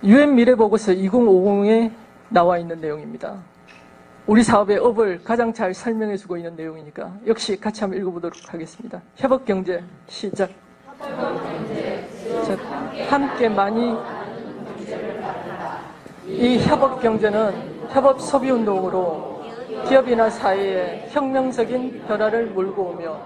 UN 미래보고서 2050에 나와 있는 내용입니다. 우리 사업의 업을 가장 잘 설명해주고 있는 내용이니까 역시 같이 한번 읽어보도록 하겠습니다. 협업경제 시작. 함께 많이. 이 협업경제는 협업소비운동으로 기업이나 사회에 혁명적인 변화를 몰고 오며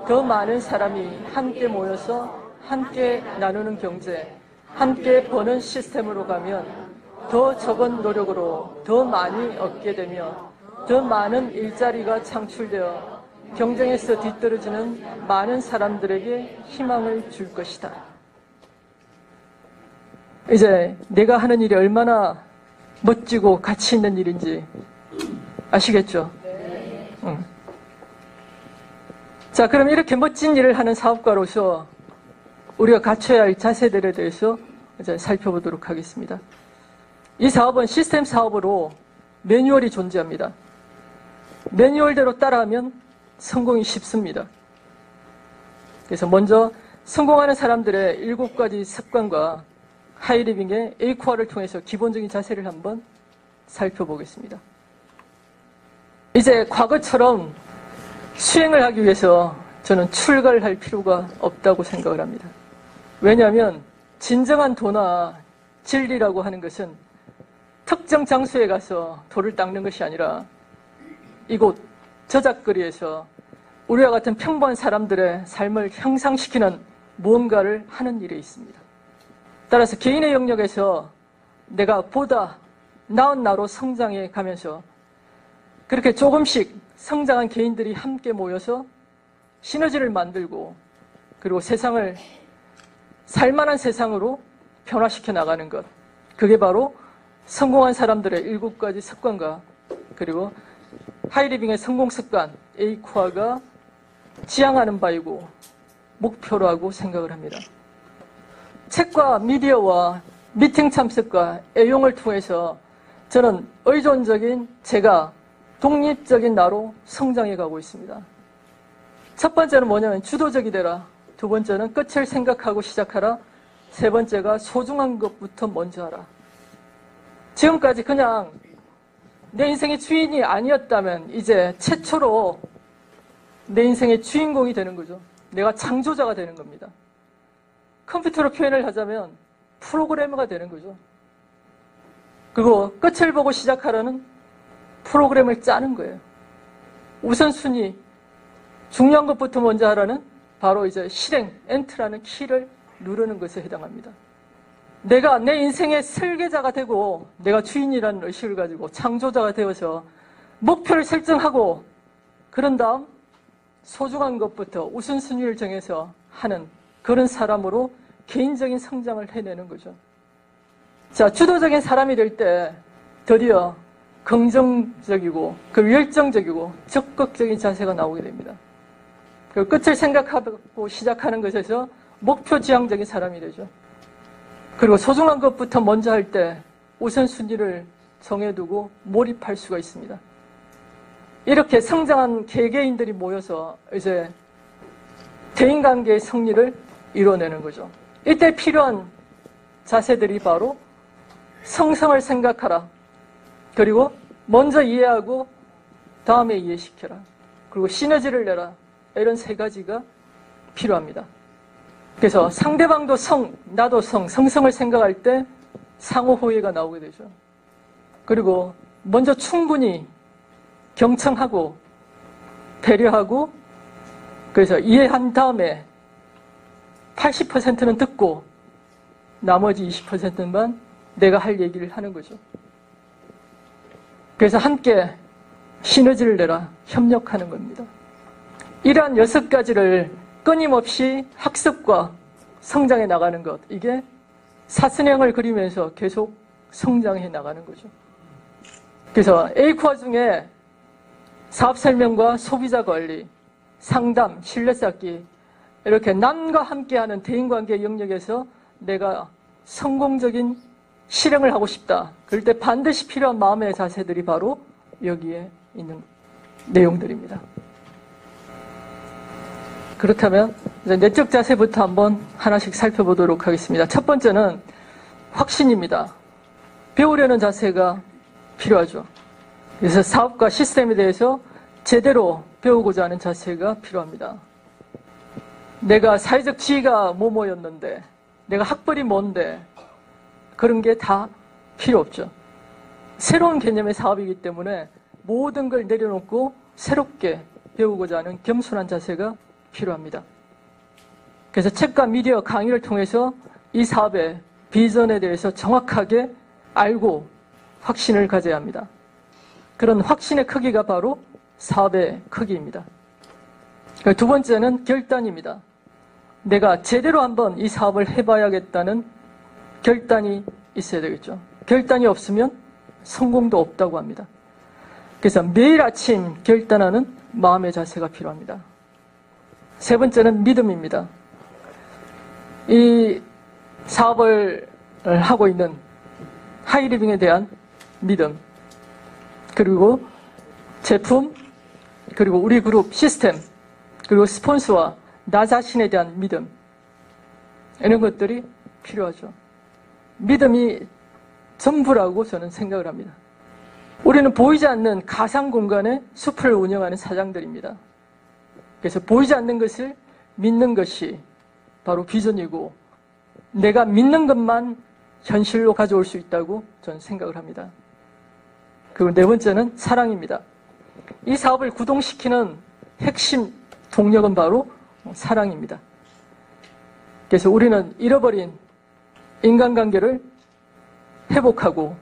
더 많은 사람이 함께 모여서 함께 나누는 경제, 함께 버는 시스템으로 가면 더 적은 노력으로 더 많이 얻게 되며 더 많은 일자리가 창출되어 경쟁에서 뒤떨어지는 많은 사람들에게 희망을 줄 것이다. 이제 내가 하는 일이 얼마나 멋지고 가치 있는 일인지 아시겠죠? 응. 자, 그럼 이렇게 멋진 일을 하는 사업가로서 우리가 갖춰야 할 자세들에 대해서 이제 살펴보도록 하겠습니다. 이 사업은 시스템 사업으로 매뉴얼이 존재합니다. 매뉴얼대로 따라하면 성공이 쉽습니다. 그래서 먼저 성공하는 사람들의 7가지 습관과 하이리빙의 에이코아를 통해서 기본적인 자세를 한번 살펴보겠습니다. 이제 과거처럼 수행을 하기 위해서 저는 출가를 할 필요가 없다고 생각을 합니다. 왜냐하면 진정한 도나 진리라고 하는 것은 특정 장소에 가서 돌을 닦는 것이 아니라 이곳 저작거리에서 우리와 같은 평범한 사람들의 삶을 향상시키는 무언가를 하는 일에 있습니다. 따라서 개인의 영역에서 내가 보다 나은 나로 성장해 가면서 그렇게 조금씩 성장한 개인들이 함께 모여서 시너지를 만들고 그리고 세상을 살만한 세상으로 변화시켜 나가는 것, 그게 바로 성공한 사람들의 7가지 습관과 그리고 하이리빙의 성공 습관 에이코아가 지향하는 바이고 목표라고 생각을 합니다. 책과 미디어와 미팅 참석과 애용을 통해서 저는 의존적인 제가 독립적인 나로 성장해 가고 있습니다. 첫 번째는 뭐냐면 주도적이 되라. 두 번째는 끝을 생각하고 시작하라. 세 번째가 소중한 것부터 먼저 하라. 지금까지 그냥 내 인생의 주인이 아니었다면 이제 최초로 내 인생의 주인공이 되는 거죠. 내가 창조자가 되는 겁니다. 컴퓨터로 표현을 하자면 프로그래머가 되는 거죠. 그리고 끝을 보고 시작하라는 프로그램을 짜는 거예요. 우선순위, 중요한 것부터 먼저 하라는 바로 이제 실행, 엔트라는 키를 누르는 것에 해당합니다. 내가 내 인생의 설계자가 되고 내가 주인이라는 의식을 가지고 창조자가 되어서 목표를 설정하고 그런 다음 소중한 것부터 우선순위를 정해서 하는 그런 사람으로 개인적인 성장을 해내는 거죠. 자, 주도적인 사람이 될 때 드디어 긍정적이고 그 열정적이고 적극적인 자세가 나오게 됩니다. 그 끝을 생각하고 시작하는 것에서 목표 지향적인 사람이 되죠. 그리고 소중한 것부터 먼저 할 때 우선순위를 정해두고 몰입할 수가 있습니다. 이렇게 성장한 개개인들이 모여서 이제 대인관계의 승리를 이뤄내는 거죠. 이때 필요한 자세들이 바로 성성을 생각하라. 그리고 먼저 이해하고 다음에 이해시켜라. 그리고 시너지를 내라. 이런 3가지가 필요합니다. 그래서 상대방도 성, 나도 성, 성성을 생각할 때 상호호의가 나오게 되죠. 그리고 먼저 충분히 경청하고 배려하고 그래서 이해한 다음에 80%는 듣고 나머지 20%만 내가 할 얘기를 하는 거죠. 그래서 함께 시너지를 내라, 협력하는 겁니다. 이러한 6가지를 끊임없이 학습과 성장해 나가는 것, 이게 사선형을 그리면서 계속 성장해 나가는 거죠. 그래서 에이코아 중에 사업 설명과 소비자 관리, 상담, 신뢰 쌓기 이렇게 남과 함께하는 대인관계 영역에서 내가 성공적인 실행을 하고 싶다. 그럴 때 반드시 필요한 마음의 자세들이 바로 여기에 있는 내용들입니다. 그렇다면 이제 내적 자세부터 한번 하나씩 살펴보도록 하겠습니다. 첫 번째는 확신입니다. 배우려는 자세가 필요하죠. 그래서 사업과 시스템에 대해서 제대로 배우고자 하는 자세가 필요합니다. 내가 사회적 지위가 뭐뭐였는데, 내가 학벌이 뭔데, 그런 게 다 필요 없죠. 새로운 개념의 사업이기 때문에 모든 걸 내려놓고 새롭게 배우고자 하는 겸손한 자세가 필요합니다. 그래서 책과 미디어 강의를 통해서 이 사업의 비전에 대해서 정확하게 알고 확신을 가져야 합니다. 그런 확신의 크기가 바로 사업의 크기입니다. 두 번째는 결단입니다. 내가 제대로 한번 이 사업을 해봐야겠다는 결단이 있어야 되겠죠. 결단이 없으면 성공도 없다고 합니다. 그래서 매일 아침 결단하는 마음의 자세가 필요합니다. 세 번째는 믿음입니다. 이 사업을 하고 있는 하이리빙에 대한 믿음, 그리고 제품, 그리고 우리 그룹 시스템, 그리고 스폰서와 나 자신에 대한 믿음, 이런 것들이 필요하죠. 믿음이 전부라고 저는 생각을 합니다. 우리는 보이지 않는 가상 공간에 숲을 운영하는 사장들입니다. 그래서 보이지 않는 것을 믿는 것이 바로 비전이고, 내가 믿는 것만 현실로 가져올 수 있다고 저는 생각을 합니다. 그리고 네 번째는 사랑입니다. 이 사업을 구동시키는 핵심 동력은 바로 사랑입니다. 그래서 우리는 잃어버린 인간관계를 회복하고,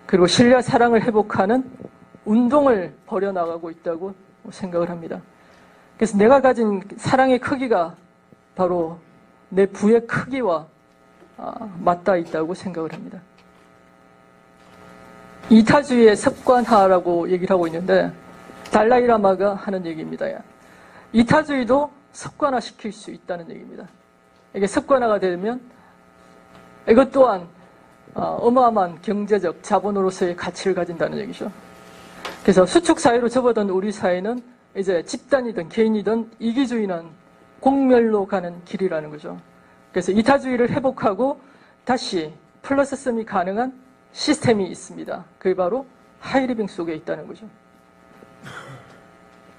그리고 신뢰와 사랑을 회복하는 운동을 벌여나가고 있다고 생각을 합니다. 그래서 내가 가진 사랑의 크기가 바로 내 부의 크기와 맞닿아 있다고 생각을 합니다. 이타주의의 습관화라고 얘기를 하고 있는데, 달라이라마가 하는 얘기입니다. 이타주의도 습관화시킬 수 있다는 얘기입니다. 이게 습관화가 되면 이것 또한 어마어마한 경제적 자본으로서의 가치를 가진다는 얘기죠. 그래서 수축사회로 접어든 우리 사회는 이제 집단이든 개인이든 이기주의는 공멸로 가는 길이라는 거죠. 그래서 이타주의를 회복하고 다시 플러스성이 가능한 시스템이 있습니다. 그게 바로 하이리빙 속에 있다는 거죠.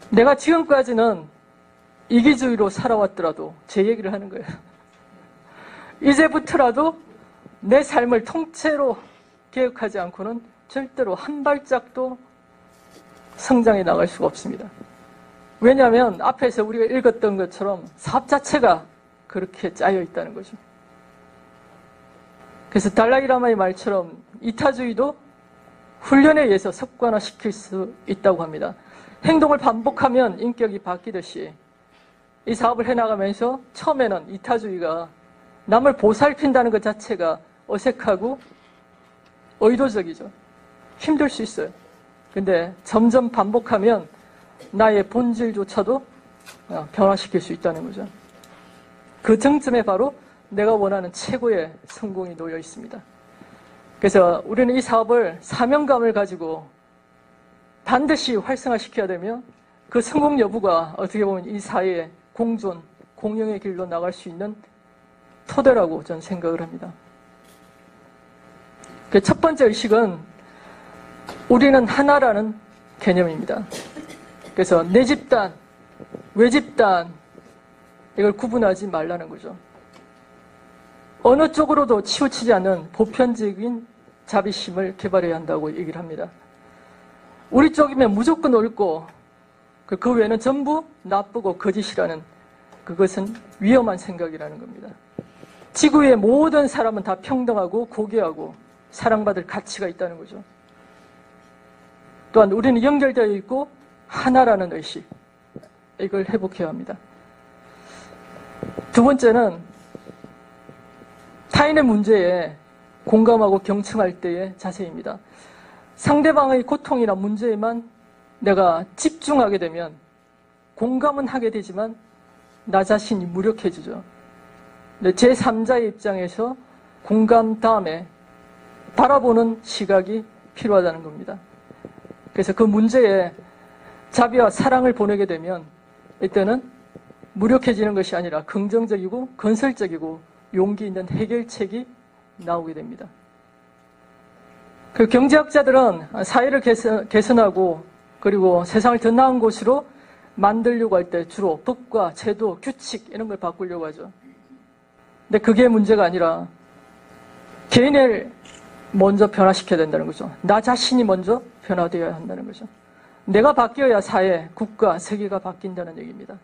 내가 지금까지는 이기주의로 살아왔더라도 제 얘기를 하는 거예요. 이제부터라도 내 삶을 통째로 개혁하지 않고는 절대로 한 발짝도 성장해 나갈 수가 없습니다. 왜냐하면 앞에서 우리가 읽었던 것처럼 사업 자체가 그렇게 짜여 있다는 거죠. 그래서 달라이라마의 말처럼 이타주의도 훈련에 의해서 습관화시킬 수 있다고 합니다. 행동을 반복하면 인격이 바뀌듯이 이 사업을 해나가면서 처음에는 이타주의가 남을 보살핀다는 것 자체가 어색하고 의도적이죠. 힘들 수 있어요. 근데 점점 반복하면 나의 본질조차도 변화시킬 수 있다는 거죠. 그 정점에 바로 내가 원하는 최고의 성공이 놓여 있습니다. 그래서 우리는 이 사업을 사명감을 가지고 반드시 활성화시켜야 되며, 그 성공 여부가 어떻게 보면 이 사회의 공존, 공영의 길로 나갈 수 있는 토대라고 저는 생각을 합니다. 첫 번째 의식은 우리는 하나라는 개념입니다. 그래서 내 집단, 외 집단, 이걸 구분하지 말라는 거죠. 어느 쪽으로도 치우치지 않는 보편적인 자비심을 개발해야 한다고 얘기를 합니다. 우리 쪽이면 무조건 옳고 그 외에는 전부 나쁘고 거짓이라는, 그것은 위험한 생각이라는 겁니다. 지구의 모든 사람은 다 평등하고 고귀하고 사랑받을 가치가 있다는 거죠. 또한 우리는 연결되어 있고 하나라는 의식, 이걸 회복해야 합니다. 두 번째는 타인의 문제에 공감하고 경청할 때의 자세입니다. 상대방의 고통이나 문제에만 내가 집중하게 되면 공감은 하게 되지만 나 자신이 무력해지죠. 제3자의 입장에서 공감 다음에 바라보는 시각이 필요하다는 겁니다. 그래서 그 문제에 자비와 사랑을 보내게 되면 이때는 무력해지는 것이 아니라 긍정적이고 건설적이고 용기 있는 해결책이 나오게 됩니다. 그 경제학자들은 사회를 개선하고 그리고 세상을 더 나은 곳으로 만들려고 할 때 주로 법과 제도, 규칙 이런 걸 바꾸려고 하죠. 근데 그게 문제가 아니라 개인을 먼저 변화시켜야 된다는 거죠. 나 자신이 먼저 변화되어야 한다는 거죠. 내가 바뀌어야 사회, 국가, 세계가 바뀐다는 얘기입니다.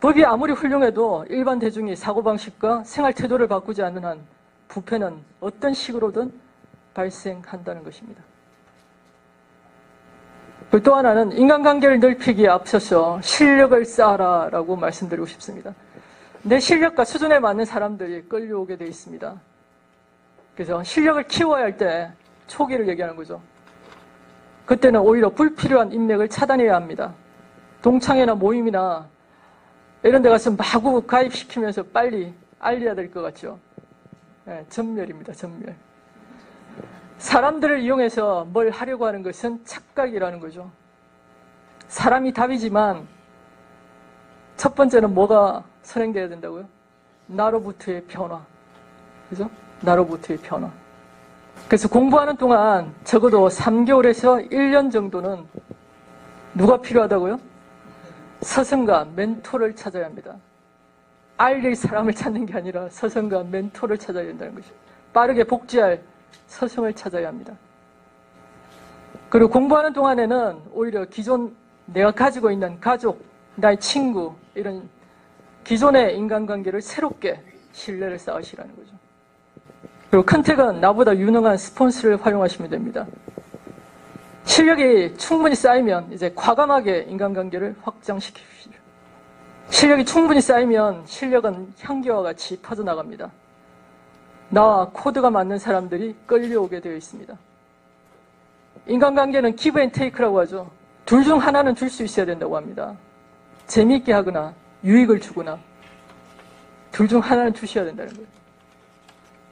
법이 아무리 훌륭해도 일반 대중이 사고방식과 생활태도를 바꾸지 않는 한 부패는 어떤 식으로든 발생한다는 것입니다. 또 하나는 인간관계를 넓히기에 앞서서 실력을 쌓아라라고 말씀드리고 싶습니다. 내 실력과 수준에 맞는 사람들이 끌려오게 되어 있습니다. 그래서 실력을 키워야 할 때 초기를 얘기하는 거죠. 그때는 오히려 불필요한 인맥을 차단해야 합니다. 동창회나 모임이나 이런 데 가서 마구 가입시키면서 빨리 알려야 될 것 같죠. 네, 전멸입니다. 전멸. 사람들을 이용해서 뭘 하려고 하는 것은 착각이라는 거죠. 사람이 답이지만 첫 번째는 뭐가 선행돼야 된다고요? 나로부터의 변화. 그죠? 나로부터의 변화. 그래서 공부하는 동안 적어도 3개월에서 1년 정도는 누가 필요하다고요? 서성가, 멘토를 찾아야 합니다. 알릴 사람을 찾는 게 아니라 서성가, 멘토를 찾아야 된다는 거죠. 빠르게 복지할 서성을 찾아야 합니다. 그리고 공부하는 동안에는 오히려 기존 내가 가지고 있는 가족, 나의 친구 이런 기존의 인간관계를 새롭게 신뢰를 쌓으시라는 거죠. 그리고 컨택은 나보다 유능한 스폰서를 활용하시면 됩니다. 실력이 충분히 쌓이면 이제 과감하게 인간관계를 확장시키십시오. 실력이 충분히 쌓이면 실력은 향기와 같이 퍼져나갑니다. 나와 코드가 맞는 사람들이 끌려오게 되어 있습니다. 인간관계는 기브 앤 테이크라고 하죠. 둘 중 하나는 줄 수 있어야 된다고 합니다. 재미있게 하거나 유익을 주거나 둘 중 하나는 주셔야 된다는 거예요.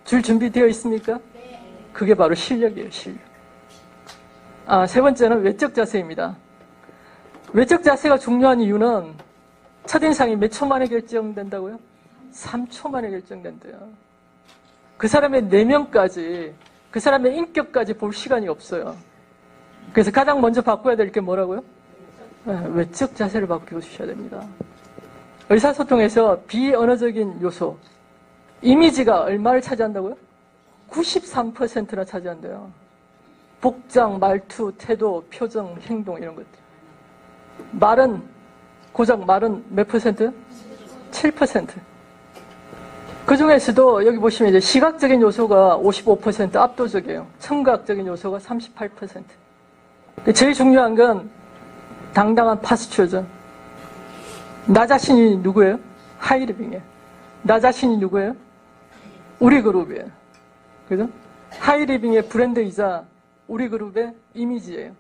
줄 준비되어 있습니까? 그게 바로 실력이에요. 실력. 세 번째는 외적 자세입니다. 외적 자세가 중요한 이유는 첫인상이 몇 초 만에 결정된다고요? 3초 만에 결정된대요. 그 사람의 내면까지, 그 사람의 인격까지 볼 시간이 없어요. 그래서 가장 먼저 바꿔야 될 게 뭐라고요? 외적 자세를 바꿔주셔야 됩니다. 의사소통에서 비언어적인 요소, 이미지가 얼마를 차지한다고요? 93%나 차지한대요. 복장, 말투, 태도, 표정, 행동 이런 것들. 말은, 고작 말은 몇 퍼센트? 7%. 그 중에서도 여기 보시면 이제 시각적인 요소가 55% 압도적이에요. 청각적인 요소가 38%. 제일 중요한 건 당당한 파스처죠. 나 자신이 누구예요? 하이리빙이에요. 나 자신이 누구예요? 우리 그룹이에요. 그죠? 하이리빙의 브랜드이자 우리 그룹의 이미지예요.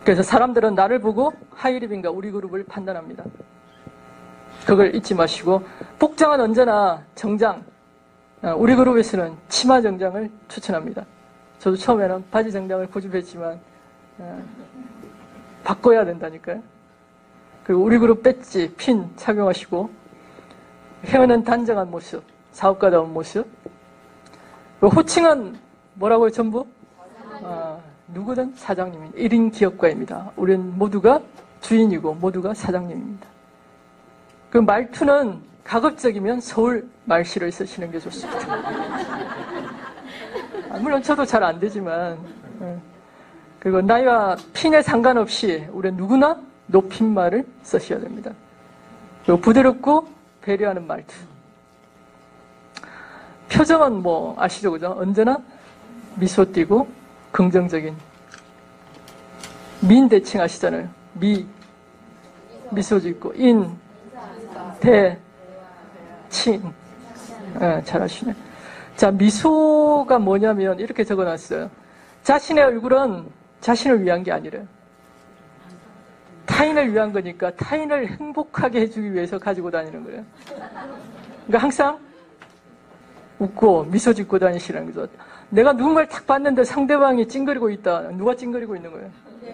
그래서 사람들은 나를 보고 하이리빙과 우리 그룹을 판단합니다. 그걸 잊지 마시고 복장은 언제나 정장, 우리 그룹에서는 치마 정장을 추천합니다. 저도 처음에는 바지 정장을 고집했지만 바꿔야 된다니까요. 그리고 우리 그룹 배지, 핀 착용하시고 헤어는 단정한 모습, 사업가다운 모습. 호칭은 뭐라고요? 전부? 누구든 사장님입니다. 1인 기업가입니다. 우리는 모두가 주인이고 모두가 사장님입니다. 그 말투는 가급적이면 서울 말씨를 쓰시는 게 좋습니다. 물론 저도 잘 안 되지만. 그리고 나이와 핀에 상관없이 우리는 누구나 높임말을 쓰셔야 됩니다. 그리고 부드럽고 배려하는 말투. 표정은 뭐 아시죠? 그죠? 언제나 미소 띄고 긍정적인. 민대칭 아시잖아요. 미소 짓고 칭. 잘하시네. 자, 미소가 뭐냐면 이렇게 적어놨어요. 자신의 얼굴은 자신을 위한 게 아니래요. 타인을 위한 거니까 타인을 행복하게 해주기 위해서 가지고 다니는 거예요. 그러니까 항상 웃고 미소 짓고 다니시라는 거죠. 내가 누군가를 딱 봤는데 상대방이 찡그리고 있다. 누가 찡그리고 있는 거예요?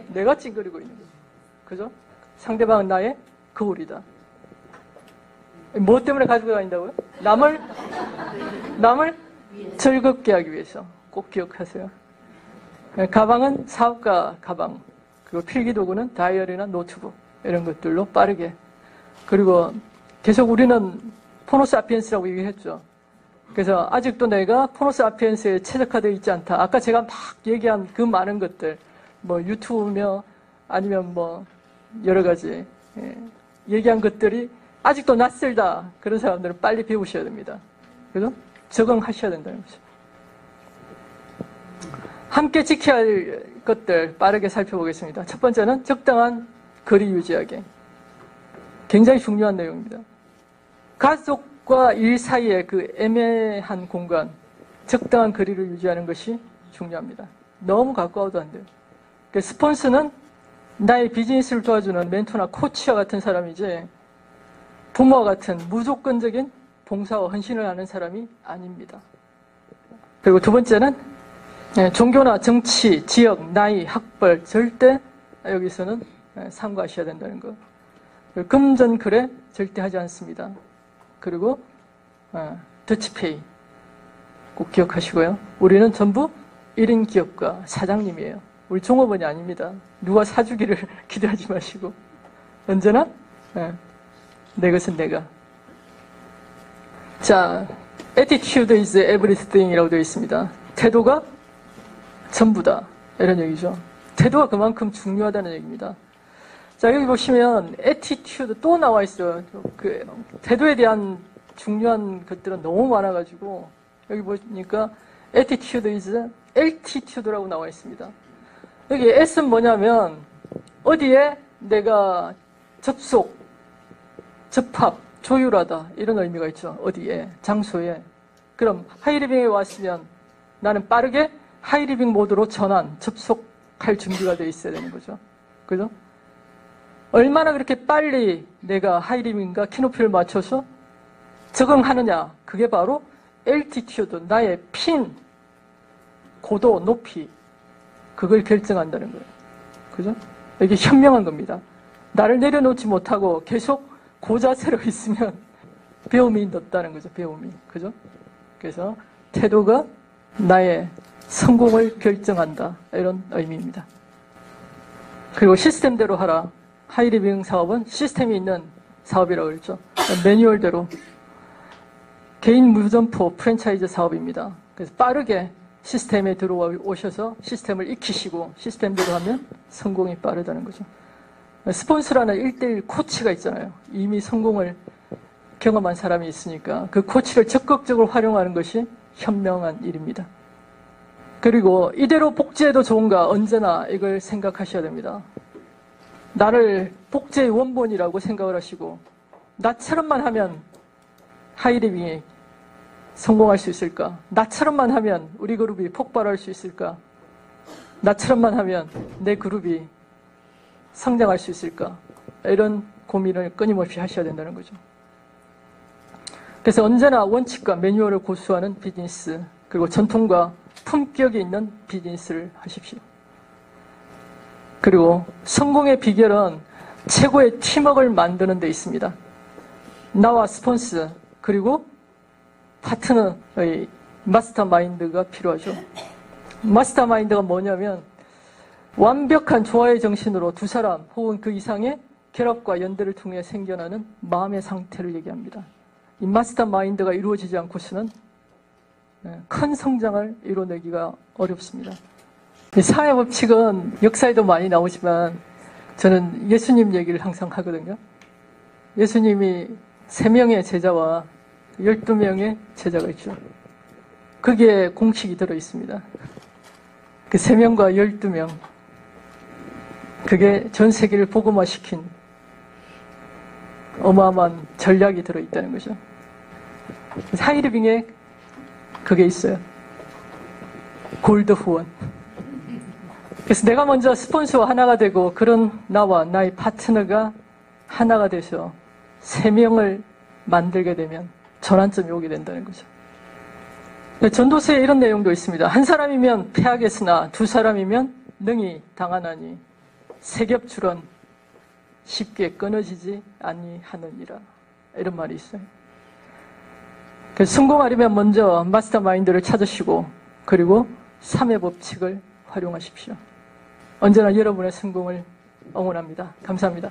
내가 찡그리고 있는 거예요. 그죠? 상대방은 나의 거울이다. 뭐 때문에 가지고 다닌다고요? 남을 즐겁게 하기 위해서. 꼭 기억하세요. 가방은 사업가 가방, 그리고 필기도구는 다이어리나 노트북, 이런 것들로 빠르게. 그리고 계속 우리는 포노사피엔스라고 얘기했죠. 그래서 아직도 내가 포노사피엔스에 최적화되어 있지 않다. 아까 제가 막 얘기한 그 많은 것들, 뭐 유튜브며 아니면 뭐 여러 가지 얘기한 것들이 아직도 낯설다. 그런 사람들은 빨리 배우셔야 됩니다. 그래서 적응하셔야 된다는 거죠. 함께 지켜야 할 것들 빠르게 살펴보겠습니다. 첫 번째는 적당한 거리 유지하기. 굉장히 중요한 내용입니다. 가족과 일 사이의 그 애매한 공간, 적당한 거리를 유지하는 것이 중요합니다. 너무 가까워도 안 돼요. 스폰서는 나의 비즈니스를 도와주는 멘토나 코치와 같은 사람이지 부모와 같은 무조건적인 봉사와 헌신을 하는 사람이 아닙니다. 그리고 두 번째는 종교나 정치, 지역, 나이, 학벌 절대 여기서는 삼가하셔야 된다는 것. 금전거래 절대 하지 않습니다. 그리고 더치페이 꼭 기억하시고요. 우리는 전부 1인 기업가 사장님이에요. 우리 종업원이 아닙니다. 누가 사주기를 기대하지 마시고 언제나 내 것은 내가. 자, attitude is everything 이라고 되어 있습니다. 태도가 전부다 이런 얘기죠. 태도가 그만큼 중요하다는 얘기입니다. 자, 여기 보시면 attitude 또 나와 있어요. 그 태도에 대한 중요한 것들은 너무 많아가지고 여기 보니까 attitude is altitude라고 나와 있습니다. 여기 S는 뭐냐면 어디에 내가 접속, 접합, 조율하다 이런 의미가 있죠. 어디에, 장소에. 그럼 하이리빙에 왔으면 나는 빠르게 하이리빙 모드로 전환, 접속할 준비가 돼 있어야 되는 거죠. 그죠? 얼마나 그렇게 빨리 내가 하이리빙과 키높이를 맞춰서 적응하느냐. 그게 바로 altitude, 나의 핀, 고도, 높이. 그걸 결정한다는 거예요. 그죠? 이게 현명한 겁니다. 나를 내려놓지 못하고 계속 그 자세로 있으면 배움이 늦다는 거죠. 배움이. 그죠? 그래서 태도가 나의 성공을 결정한다. 이런 의미입니다. 그리고 시스템대로 하라. 하이리빙 사업은 시스템이 있는 사업이라고 그랬죠. 매뉴얼대로. 개인 무점포 프랜차이즈 사업입니다. 그래서 빠르게 시스템에 들어오셔서 시스템을 익히시고 시스템대로 하면 성공이 빠르다는 거죠. 스폰서라는 1:1 코치가 있잖아요. 이미 성공을 경험한 사람이 있으니까 그 코치를 적극적으로 활용하는 것이 현명한 일입니다. 그리고 이대로 복제해도 좋은가 언제나 이걸 생각하셔야 됩니다. 나를 복제의 원본이라고 생각을 하시고 나처럼만 하면 하이리빙이 성공할 수 있을까? 나처럼만 하면 우리 그룹이 폭발할 수 있을까? 나처럼만 하면 내 그룹이 성장할 수 있을까? 이런 고민을 끊임없이 하셔야 된다는 거죠. 그래서 언제나 원칙과 매뉴얼을 고수하는 비즈니스, 그리고 전통과 품격이 있는 비즈니스를 하십시오. 그리고 성공의 비결은 최고의 팀워크를 만드는 데 있습니다. 나와 스폰서, 그리고 파트너의 마스터마인드가 필요하죠. 마스터마인드가 뭐냐면 완벽한 조화의 정신으로 두 사람 혹은 그 이상의 결합과 연대를 통해 생겨나는 마음의 상태를 얘기합니다. 이 마스터마인드가 이루어지지 않고서는 큰 성장을 이뤄내기가 어렵습니다. 이 사회 법칙은 역사에도 많이 나오지만 저는 예수님 얘기를 항상 하거든요. 예수님이 3명의 제자와 12명의 제자가 있죠. 거기에 공식이 들어있습니다. 그 3명과 12명. 그게 전 세계를 복음화시킨 어마어마한 전략이 들어있다는 거죠. 하이리빙에 그게 있어요. 골드 후원. 그래서 내가 먼저 스폰서와 하나가 되고 그런 나와 나의 파트너가 하나가 돼서 3명을 만들게 되면 전환점이 오게 된다는 거죠. 전도서에 이런 내용도 있습니다. 한 사람이면 패하겠으나 두 사람이면 능히 당하나니 세 겹줄은 쉽게 끊어지지 아니하느니라. 이런 말이 있어요. 그래서 성공하려면 먼저 마스터마인드를 찾으시고 그리고 3의 법칙을 활용하십시오. 언제나 여러분의 성공을 응원합니다. 감사합니다.